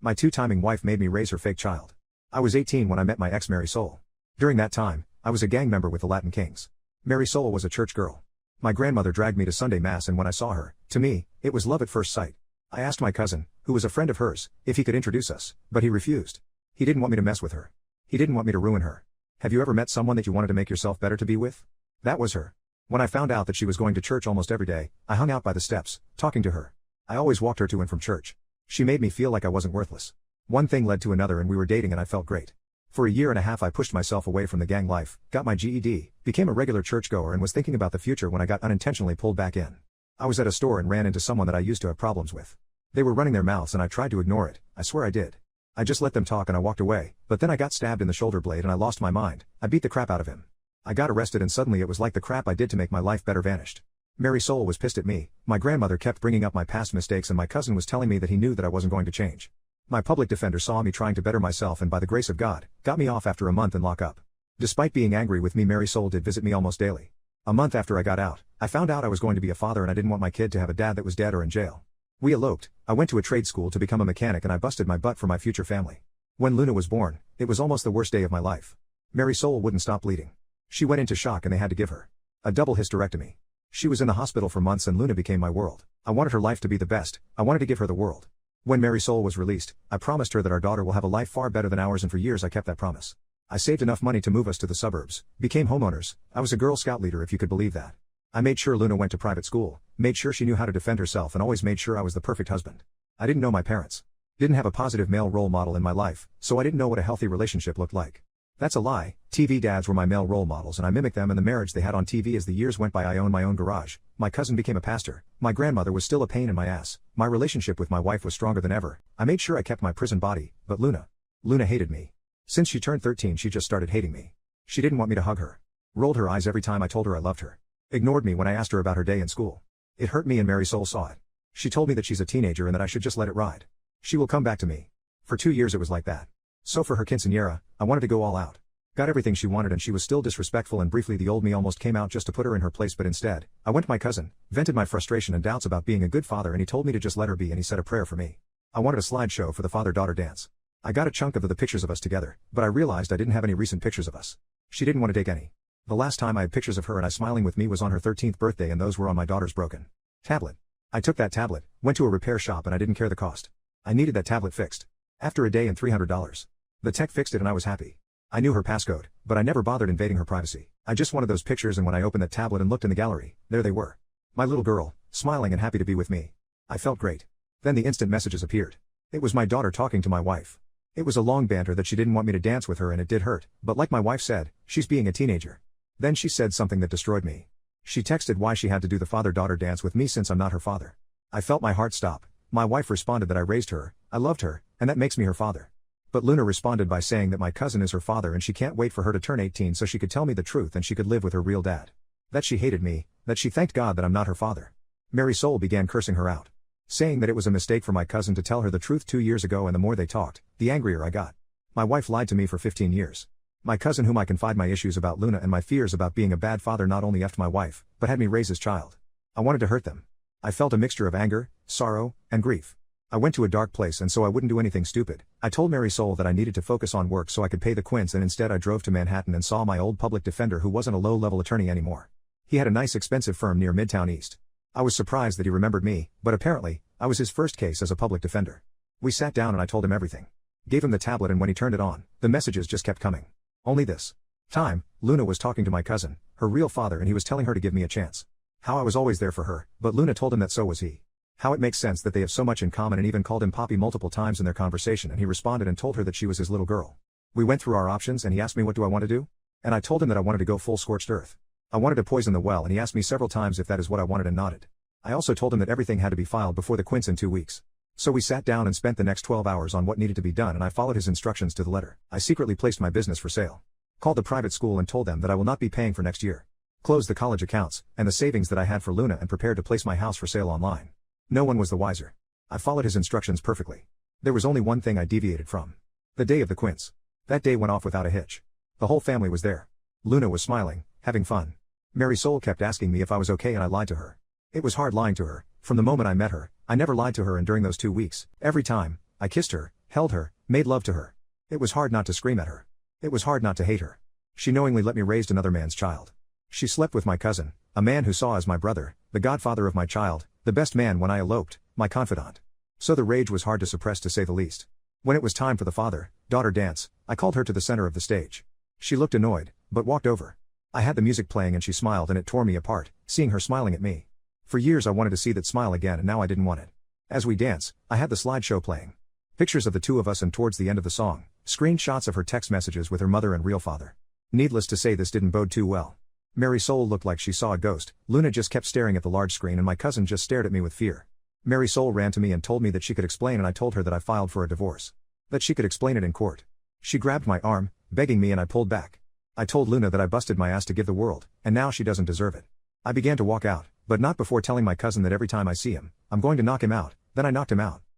My two-timing wife made me raise her fake child. I was 18 when I met my ex Mary Soul. During that time, I was a gang member with the Latin Kings. Mary Soul was a church girl. My grandmother dragged me to Sunday Mass, and when I saw her, to me, it was love at first sight. I asked my cousin, who was a friend of hers, if he could introduce us, but he refused. He didn't want me to mess with her. He didn't want me to ruin her. Have you ever met someone that you wanted to make yourself better to be with? That was her. When I found out that she was going to church almost every day, I hung out by the steps, talking to her. I always walked her to and from church. She made me feel like I wasn't worthless. One thing led to another and we were dating and I felt great. For a year and a half I pushed myself away from the gang life, got my GED, became a regular churchgoer and was thinking about the future when I got unintentionally pulled back in. I was at a store and ran into someone that I used to have problems with. They were running their mouths and I tried to ignore it, I swear I did. I just let them talk and I walked away, but then I got stabbed in the shoulder blade and I lost my mind. I beat the crap out of him. I got arrested and suddenly it was like the crap I did to make my life better vanished. Mary Soul was pissed at me, my grandmother kept bringing up my past mistakes and my cousin was telling me that he knew that I wasn't going to change. My public defender saw me trying to better myself and by the grace of God, got me off after a month in lockup. Despite being angry with me, Mary Soul did visit me almost daily. A month after I got out, I found out I was going to be a father and I didn't want my kid to have a dad that was dead or in jail. We eloped, I went to a trade school to become a mechanic and I busted my butt for my future family. When Luna was born, it was almost the worst day of my life. Mary Soul wouldn't stop bleeding. She went into shock and they had to give her a double hysterectomy. She was in the hospital for months and Luna became my world. I wanted her life to be the best, I wanted to give her the world. When Mary Soul was released, I promised her that our daughter will have a life far better than ours and for years I kept that promise. I saved enough money to move us to the suburbs, became homeowners, I was a Girl Scout leader if you could believe that. I made sure Luna went to private school, made sure she knew how to defend herself and always made sure I was the perfect husband. I didn't know my parents. Didn't have a positive male role model in my life, so I didn't know what a healthy relationship looked like. That's a lie, TV dads were my male role models and I mimicked them and the marriage they had on TV. As the years went by I owned my own garage, my cousin became a pastor, my grandmother was still a pain in my ass, my relationship with my wife was stronger than ever, I made sure I kept my prison body, but Luna hated me. Since she turned 13 she just started hating me. She didn't want me to hug her. Rolled her eyes every time I told her I loved her. Ignored me when I asked her about her day in school. It hurt me and Mary Soul saw it. She told me that she's a teenager and that I should just let it ride. She will come back to me. For 2 years it was like that. So for her quinceañera, I wanted to go all out. Got everything she wanted and she was still disrespectful and briefly the old me almost came out just to put her in her place, but instead, I went to my cousin, vented my frustration and doubts about being a good father and he told me to just let her be and he said a prayer for me. I wanted a slideshow for the father-daughter dance. I got a chunk of the pictures of us together, but I realized I didn't have any recent pictures of us. She didn't want to take any. The last time I had pictures of her and I smiling with me was on her 13th birthday and those were on my daughter's broken tablet. I took that tablet, went to a repair shop and I didn't care the cost. I needed that tablet fixed. After a day and $300. The tech fixed it and I was happy. I knew her passcode, but I never bothered invading her privacy. I just wanted those pictures and when I opened that tablet and looked in the gallery, there they were. My little girl, smiling and happy to be with me. I felt great. Then the instant messages appeared. It was my daughter talking to my wife. It was a long banter that she didn't want me to dance with her and it did hurt, but like my wife said, she's being a teenager. Then she said something that destroyed me. She texted why she had to do the father-daughter dance with me since I'm not her father. I felt my heart stop. My wife responded that I raised her, I loved her, and that makes me her father. But Luna responded by saying that my cousin is her father and she can't wait for her to turn 18 so she could tell me the truth and she could live with her real dad. That she hated me, that she thanked God that I'm not her father. Mary Soul began cursing her out. Saying that it was a mistake for my cousin to tell her the truth 2 years ago and the more they talked, the angrier I got. My wife lied to me for 15 years. My cousin whom I confide my issues about Luna and my fears about being a bad father not only effed my wife, but had me raise his child. I wanted to hurt them. I felt a mixture of anger, sorrow, and grief. I went to a dark place and so I wouldn't do anything stupid. I told Mary Soul that I needed to focus on work so I could pay the quince and instead I drove to Manhattan and saw my old public defender who wasn't a low-level attorney anymore. He had a nice expensive firm near Midtown East. I was surprised that he remembered me, but apparently, I was his first case as a public defender. We sat down and I told him everything. Gave him the tablet and when he turned it on, the messages just kept coming. Only this time, Luna was talking to my cousin, her real father, and he was telling her to give me a chance. How I was always there for her, but Luna told him that so was he. How it makes sense that they have so much in common and even called him Poppy multiple times in their conversation and he responded and told her that she was his little girl. We went through our options and he asked me what do I want to do? And I told him that I wanted to go full scorched earth. I wanted to poison the well and he asked me several times if that is what I wanted and nodded. I also told him that everything had to be filed before the quince in 2 weeks. So we sat down and spent the next 12 hours on what needed to be done and I followed his instructions to the letter. I secretly placed my business for sale. Called the private school and told them that I will not be paying for next year. Closed the college accounts, and the savings that I had for Luna and prepared to place my house for sale online. No one was the wiser. I followed his instructions perfectly. There was only one thing I deviated from. The day of the quince. That day went off without a hitch. The whole family was there. Luna was smiling, having fun. Mary Soul kept asking me if I was okay and I lied to her. It was hard lying to her. From the moment I met her, I never lied to her and during those 2 weeks, every time, I kissed her, held her, made love to her. It was hard not to scream at her. It was hard not to hate her. She knowingly let me raise another man's child. She slept with my cousin, a man who saw as my brother, the godfather of my child, the best man when I eloped, my confidant. So the rage was hard to suppress, to say the least. When it was time for the father-daughter dance, I called her to the center of the stage. She looked annoyed, but walked over. I had the music playing and she smiled, and it tore me apart, seeing her smiling at me. For years I wanted to see that smile again, and now I didn't want it. As we dance, I had the slideshow playing. Pictures of the two of us, and towards the end of the song, screenshots of her text messages with her mother and real father. Needless to say, this didn't bode too well. Mary Soul looked like she saw a ghost. Luna just kept staring at the large screen, and my cousin just stared at me with fear. Mary Soul ran to me and told me that she could explain, and I told her that I filed for a divorce. That she could explain it in court. She grabbed my arm, begging me, and I pulled back. I told Luna that I busted my ass to give the world, and now she doesn't deserve it. I began to walk out, but not before telling my cousin that every time I see him, I'm going to knock him out. Then I knocked him out.